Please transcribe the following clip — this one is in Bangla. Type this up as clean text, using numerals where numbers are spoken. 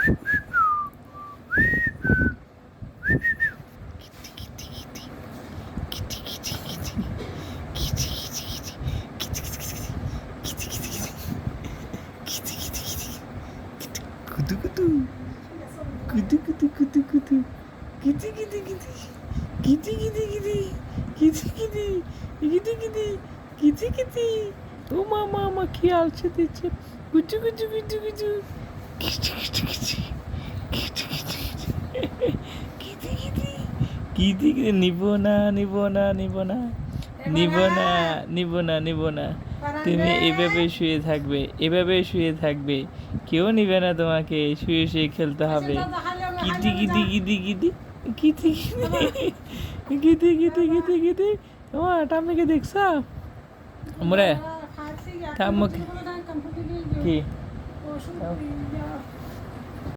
কুতু কুতু কুতু কুতু কুতু কুতু কিতি কিতি কিতি কিতি কিতি কিতি কিতি কিতি কিতি কিতি কিতি ও মামা মা কি আলছে দিচ্ছে কুচু কুচু কুচু কুচু কিচু কিচু কিচু কিচু কিচু কিতি কিতি কিতি কিতি নিব না নিব না নিব না নিব না নিব না নিব না তুমি এভাবে শুয়ে থাকবে এভাবে শুয়ে থাকবে কেউ নিবে না তোমাকে শুয়ে শুয়ে খেলতে হবে কিতি কিতি কিতি কিতি কিতি কিতি কিতি কিতি কিতি তোমার ঠাম্মিকে দেখছ মোরে ঠাম্মুকে কি